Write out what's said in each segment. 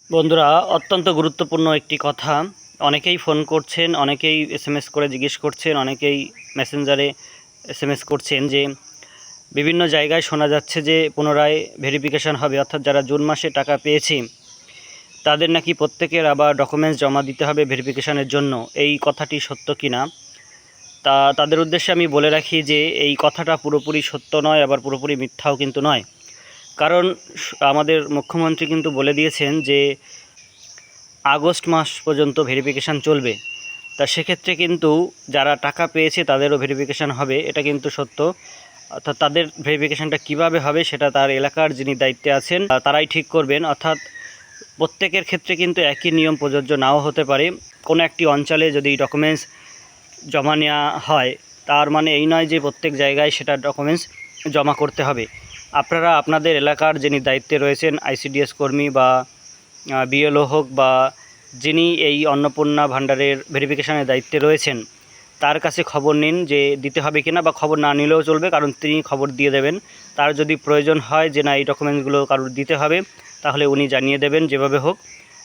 বন্ধুরা, অত্যন্ত গুরুত্বপূর্ণ একটি কথা। অনেকেই ফোন করছেন, অনেকেই এসএমএস করে জিজ্ঞেস করছেন, অনেকেই মেসেঞ্জারে এসএমএস করছেন যে বিভিন্ন জায়গায় শোনা যাচ্ছে যে পুনরায় ভেরিফিকেশান হবে, অর্থাৎ যারা জুন মাসে টাকা পেয়েছে তাদের নাকি প্রত্যেকের আবার ডকুমেন্টস জমা দিতে হবে ভেরিফিকেশানের জন্য। এই কথাটি সত্য কি না তাদের উদ্দেশ্যে আমি বলে রাখি যে এই কথাটা পুরোপুরি সত্য নয়, আবার পুরোপুরি মিথ্যাও কিন্তু নয়। কারণ আমাদের মুখ্যমন্ত্রী কিন্তু বলে দিয়েছেন যে আগস্ট মাস পর্যন্ত ভেরিফিকেশান চলবে। তা সেক্ষেত্রে কিন্তু যারা টাকা পেয়েছে তাদেরও ভেরিফিকেশান হবে, এটা কিন্তু সত্য। অর্থাৎ তাদের ভেরিফিকেশানটা কিভাবে হবে সেটা তার এলাকার যিনি দায়িত্বে আছেন তারাই ঠিক করবেন। অর্থাৎ প্রত্যেকের ক্ষেত্রে কিন্তু একই নিয়ম প্রযোজ্য নাও হতে পারে। কোনো একটি অঞ্চলে যদি ডকুমেন্টস জমা নেওয়া হয় তার মানে এই নয় যে প্রত্যেক জায়গায় সেটা ডকুমেন্টস জমা করতে হবে। আপনারা আপনাদের এলাকার যিনি দায়িত্বে রয়েছেন, আইসিডিএস কর্মী বা বিএলও হোক বা যিনি এই অন্নপূর্ণা ভাণ্ডারের ভেরিফিকেশানের দায়িত্বে রয়েছেন, তার কাছে খবর নিন যে দিতে হবে কিনা, বা খবর না নিলেও চলবে, কারণ তিনি খবর দিয়ে দেবেন। তার যদি প্রয়োজন হয় যে না এই ডকুমেন্টসগুলো কারোর দিতে হবে, তাহলে উনি জানিয়ে দেবেন যেভাবে হোক।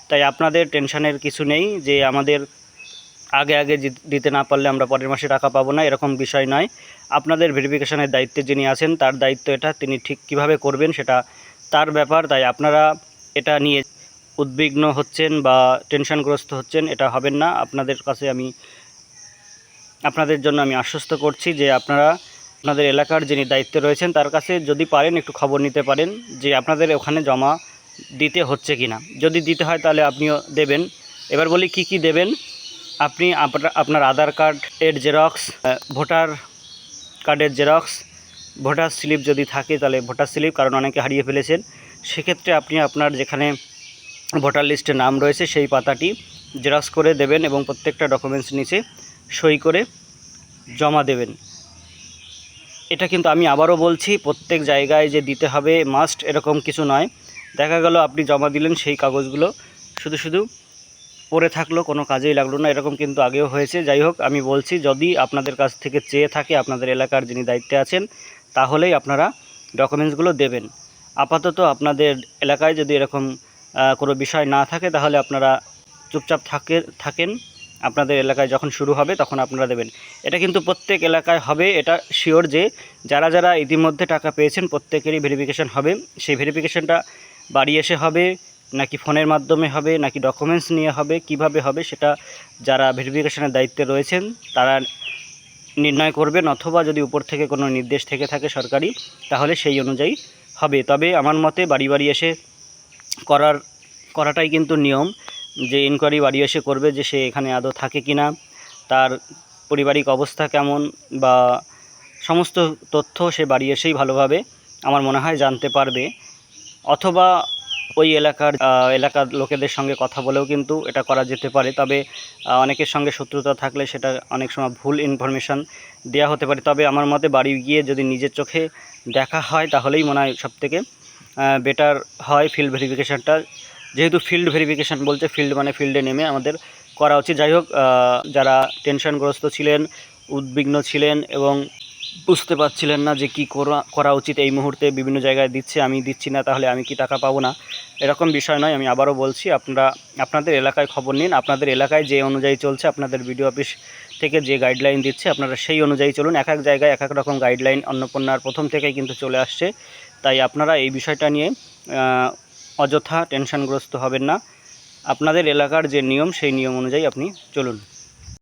তাই আপনাদের টেনশনের কিছু নেই যে আমাদের আগে দিতে না পারলে আমরা পরের মাসে টাকা পাবো না, এরকম বিষয় নয়। আপনাদের ভেরিফিকেশানের দায়িত্বে যিনি আছেন তার দায়িত্ব এটা, তিনি ঠিক কিভাবে করবেন সেটা তার ব্যাপার। তাই আপনারা এটা নিয়ে উদ্বিগ্ন হচ্ছেন বা টেনশনগ্রস্ত হচ্ছেন, এটা হবেন না। আপনাদের জন্য আমি আশ্বস্ত করছি যে আপনারা আপনাদের এলাকার যিনি দায়িত্বে রয়েছেন তার কাছে যদি পারেন একটু খবর নিতে পারেন যে আপনাদের ওখানে জমা দিতে হচ্ছে কি না। যদি দিতে হয় তাহলে আপনিও দেবেন। এবার বলি কি কি দেবেন। আপনি আপনার আধার কার্ডের জেরক্স, ভোটার কার্ডের জেরক্স, ভোটার স্লিপ যদি থাকে তাহলে ভোটার স্লিপ, কারণ অনেকে হারিয়ে ফেলেছেন। সেক্ষেত্রে আপনি আপনার যেখানে ভোটার লিস্টে নাম রয়েছে সেই পাতাটি জেরক্স করে দেবেন এবং প্রত্যেকটা ডকুমেন্টস নিচে সই করে জমা দেবেন। এটা কিন্তু আমি আবারও বলছি, প্রত্যেক জায়গায় যে দিতে হবে মাস্ট এরকম কিছু নয়। দেখা গেল আপনি জমা দিলেন, সেই কাগজগুলো শুধু পড়ে থাকলো, কোনো কাজেই লাগলো না, এরকম কিন্তু আগেও হয়েছে। যাই হোক, আমি বলছি যদি আপনাদের কাছ থেকে চেয়ে থাকে আপনাদের এলাকার যিনি দায়িত্বে আছেন, তাহলেই আপনারা ডকুমেন্টসগুলো দেবেন। আপাতত আপনাদের এলাকায় যদি এরকম কোনো বিষয় না থাকে তাহলে আপনারা চুপচাপ থাকেন। আপনাদের এলাকায় যখন শুরু হবে তখন আপনারা দেবেন। এটা কিন্তু প্রত্যেক এলাকায় হবে, এটা শিওর যে যারা ইতিমধ্যে টাকা পেয়েছেন প্রত্যেকেরই ভেরিফিকেশান হবে। সেই ভেরিফিকেশানটা বাড়ি এসে হবে নাকি ফোনের মাধ্যমে হবে নাকি ডকুমেন্টস নিয়ে হবে, কিভাবে হবে সেটা যারা ভেরিফিকেশানের দায়িত্বে রয়েছেন তারা নির্ণয় করবেন, অথবা যদি উপর থেকে কোনো নির্দেশ থেকে থাকে সরকারি তাহলে সেই অনুযায়ী হবে। তবে আমার মতে বাড়ি এসে করাটাই কিন্তু নিয়ম, যে ইনকোয়ারি বাড়ি এসে করবে যে সে এখানে আদৌ থাকে কি না, তার পারিবারিক অবস্থা কেমন, বা সমস্ত তথ্য সে বাড়ি এসেই ভালোভাবে আমার মনে হয় জানতে পারবে। অথবা ওই এলাকার লোকেদের সঙ্গে কথা বলেও কিন্তু এটা করা যেতে পারে। তবে অনেকের সঙ্গে শত্রুতা থাকলে সেটা অনেক সময় ভুল ইনফরমেশান দেওয়া হতে পারে। তবে আমার মতে বাড়ি গিয়ে যদি নিজের চোখে দেখা হয় তাহলেই মনে হয় সবথেকে বেটার হয় ফিল্ড ভেরিফিকেশানটা। যেহেতু ফিল্ড ভেরিফিকেশান বলছে, ফিল্ড মানে ফিল্ডে নেমে আমাদের করা উচিত। যাই হোক, যারা টেনশনগ্রস্ত ছিলেন, উদ্বিগ্ন ছিলেন এবং বুঝতে পারছিলেন না যে কী করা উচিত, এই মুহূর্তে বিভিন্ন জায়গায় দিচ্ছে, আমি দিচ্ছি না, তাহলে আমি কি টাকা পাবো না, এরকম বিষয় নয়। আমি আবারও বলছি, আপনারা আপনাদের এলাকায় খবর নিন। আপনাদের এলাকায় যে অনুযায়ী চলছে, আপনাদের বিডিও অফিস থেকে যে গাইডলাইন দিচ্ছে আপনারা সেই অনুযায়ী চলুন। এক এক জায়গায় এক এক রকম গাইডলাইন অন্নপূর্ণার প্রথম থেকেই কিন্তু চলে আসছে। তাই আপনারা এই বিষয়টা নিয়ে অযথা টেনশনগ্রস্ত হবেন না। আপনাদের এলাকার যে নিয়ম সেই নিয়ম অনুযায়ী আপনি চলুন।